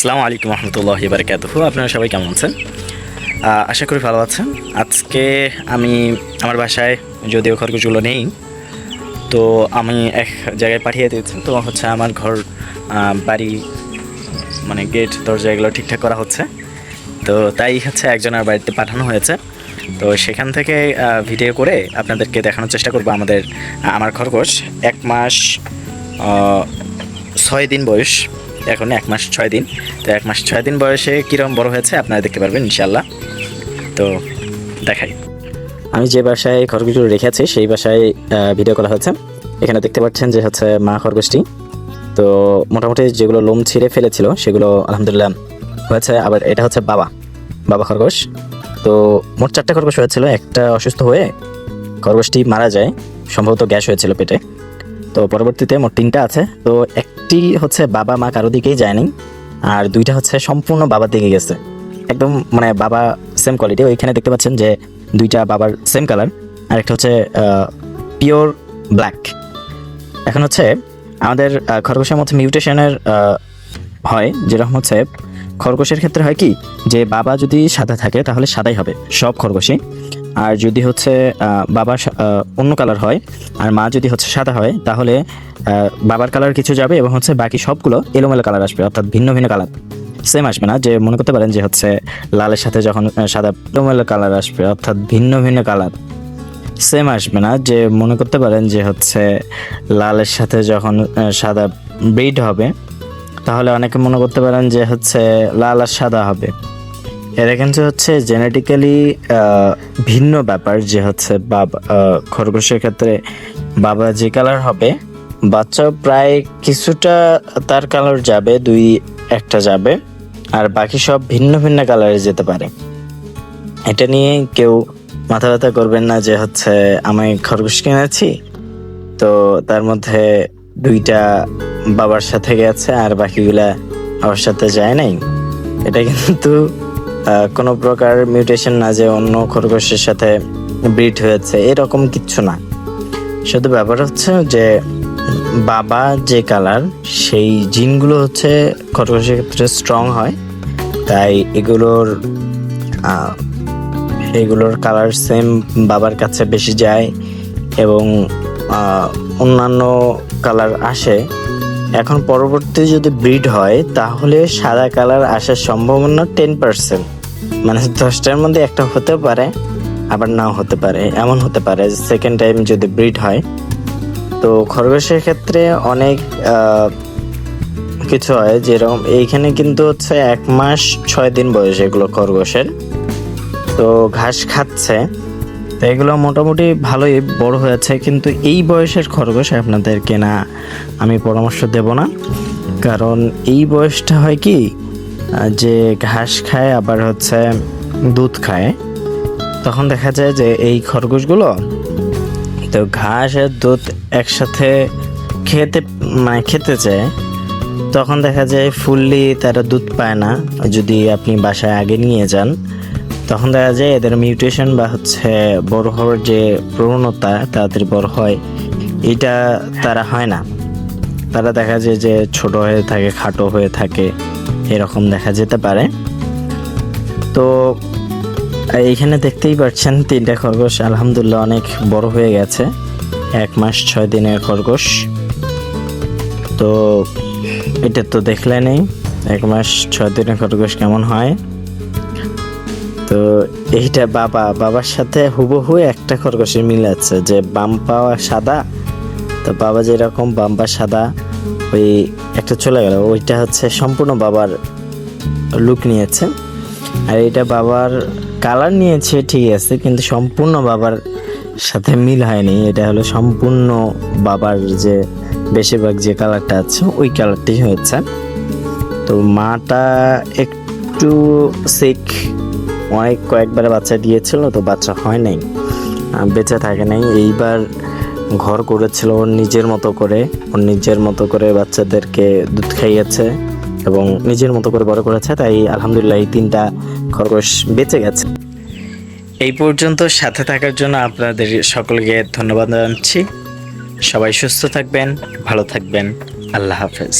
আসসালামু আলাইকুম রহমতুল্লাহি বারাকাতুহু। আপনারা সবাই কেমন আছেন? আশা করি ভালো আছেন। আজকে আমি আমার বাসায় যদিও খরগোশগুলো নেই, তো আমি এক জায়গায় পাঠিয়ে দিয়েছি। তো হচ্ছে আমার ঘর বাড়ি মানে গেট দরজা এগুলো ঠিকঠাক করা হচ্ছে, তো তাই হচ্ছে একজনের বাড়িতে পাঠানো হয়েছে। তো সেখান থেকে ভিডিও করে আপনাদেরকে দেখানোর চেষ্টা করব আমার খরগোশ 1 মাস 6 দিন বয়স। এখন 1 মাস 6 দিন। তো 1 মাস 6 দিন বয়সে কীরকম বড় হয়েছে আপনারা দেখতে পারবেন ইনশাল্লাহ। তো দেখাই, আমি যে বাসায় খরগোশগুলো রেখেছি সেই বাসায় ভিডিও করা হয়েছে। এখানে দেখতে পাচ্ছেন যে হচ্ছে মা খরগোশটি। তো মোটামুটি যেগুলো লোম ছিঁড়ে ফেলেছিল সেগুলো আলহামদুলিল্লাহ হয়েছে। আবার এটা হচ্ছে বাবা খরগোশ। তো মোট 4টা খরগোশ হয়েছিল, একটা অসুস্থ হয়ে খরগোশটি মারা যায়, সম্ভবত গ্যাস হয়েছিল পেটে। তো পরবর্তীতে মোট 3টা আছে। তো একটি হচ্ছে বাবা মা কারো দিকেই যায়নি, আর 2টা হচ্ছে সম্পূর্ণ বাবার দিকে গেছে, একদম মানে বাবা সেম কোয়ালিটি। ওইখানে দেখতে পাচ্ছেন যে 2টা বাবার সেম কালার, আর একটা হচ্ছে পিওর ব্ল্যাক। এখন হচ্ছে আমাদের খরগোশের মধ্যে মিউটেশনের হয়, যেরকম হচ্ছে খরগোশের ক্ষেত্রে হয় কি যে বাবা যদি সাদা থাকে তাহলে সাদাই হবে সব খরগোশই, আর যদি হচ্ছে বাবা অন্য কালার হয় আর মা যদি হচ্ছে সাদা হয় তাহলে বাবার কালার কিছু যাবে এবং হচ্ছে বাকি সবগুলো এলোমেলো কালার আসবে, অর্থাৎ ভিন্ন ভিন্ন কালার, সেম আসবে না। যে মনে করতে পারেন যে হচ্ছে লালের সাথে যখন সাদা এলোমেলো কালার আসবে, অর্থাৎ ভিন্ন ভিন্ন কালার সেম আসবে না। যে মনে করতে পারেন যে হচ্ছে লালের সাথে যখন সাদা ব্রিড হবে তাহলে অনেকে মনে করতে পারেন যে হচ্ছে লাল আর সাদা হবে। এটা কিন্তু হচ্ছে জেনেটিক্যালি ভিন্ন ব্যাপার। যে হচ্ছে বাবা খরগোশের ক্ষেত্রে বাবা যে কালার হবে বাচ্চাও প্রায় কিছুটা তার কালার যাবে, 2-1টা যাবে, আর বাকি সব ভিন্ন ভিন্ন কালারে যেতে পারে। এটা নিয়ে কেউ মাথা ব্যথা করবেন না যে হচ্ছে আমি খরগোশ কিনেছি তো তার মধ্যে 2টা বাবার সাথে গেছে আর বাকিগুলা বাবার সাথে যায় নাই। এটা কিন্তু কোনো প্রকার মিউটেশন না যে অন্য খরগোশের সাথে ব্রিড হয়েছে, এরকম কিচ্ছু না। শুধু ব্যাপার হচ্ছে যে বাবা যে কালার সেই জিনগুলো হচ্ছে খরগোশের ক্ষেত্রে স্ট্রং হয়, তাই এগুলোর কালার সেম বাবার কাছে বেশি যায় এবং অন্যান্য কালার আসে। এখন পরবর্তী যদি ব্রিড হয় তাহলে সাদা কালার আসার সম্ভাবনা 10%, মানে 10টার মধ্যে একটা হতে পারে আবার নাও হতে পারে। এমন হতে পারে সেকেন্ড টাইম যদি ব্রিড হয়। তো খরগোশের ক্ষেত্রে অনেক কিছু হয়, যেরকম এইখানে কিন্তু হচ্ছে 1 মাস 6 দিন বয়স এগুলো খরগোশের। তো ঘাস খাচ্ছে, তো এগুলো মোটামুটি ভালোই বড় হয়েছে, কিন্তু এই বয়সের খরগোশ আপনাদেরকে না আমি পরামর্শ দেব না। কারণ এই বয়সটা হয় কি যে ঘাস খায় আবার হচ্ছে দুধ খায়, তখন দেখা যায় যে এই খরগোশগুলো তো ঘাস আর দুধ একসাথে খেতে চায়, তখন দেখা যায় ফুললি তারা দুধ পায় না। যদি আপনি বাসায় আগে নিয়ে যান তখন দেখা যায় এদের মিউটেশন বা হচ্ছে বড় হওয়ার যে প্রবণতা তাড়াতাড়ি বড় হয় এটা তারা হয় না। তারা দেখা যায় যে ছোট হয়ে থাকে, খাটো হয়ে থাকে, এরকম দেখা যেতে পারে। তো এইখানে দেখতেই পাচ্ছেন 3টা খরগোশ আলহামদুলিল্লাহ অনেক বড় হয়ে গেছে, 1 মাস 6 দিনের খরগোশ। তো এটা তো দেখলেনই 1 মাস 6 দিনের খরগোশ কেমন হয়। তো এইটা বাবার সাথে হুবহু একটা খরগোশের মিল আছে, যে বাম্পা সাদা, তো বাবা যেরকম বাম্পা সাদা, ওই একটা চলে গেল, ওইটা হচ্ছে সম্পূর্ণ বাবার লুক নিয়েছে। আর এটা বাবার কালার নিয়েছে ঠিক আছে, কিন্তু সম্পূর্ণ বাবার সাথে মিল হয়নি। এটা হলো সম্পূর্ণ বাবার যে বেশিরভাগ যে কালারটা আছে ওই কালারটাই হয়েছে। তো মাটা একটু সিক, কয়েকবার বাচ্চা দিয়েছিল, তো বাচ্চা হয় নাই, বেঁচে থাকে নাই। এইবার ঘর করেছিল ওর নিজের মতো করে বাচ্চাদেরকে দুধ খাইয়েছে এবং নিজের মতো করে বড় করেছে, তাই আলহামদুলিল্লাহ এই 3টা খরগোশ বেঁচে গেছে। এই পর্যন্ত সাথে থাকার জন্য আপনাদের সকলকে ধন্যবাদ জানাচ্ছি। সবাই সুস্থ থাকবেন, ভালো থাকবেন। আল্লাহ হাফেজ।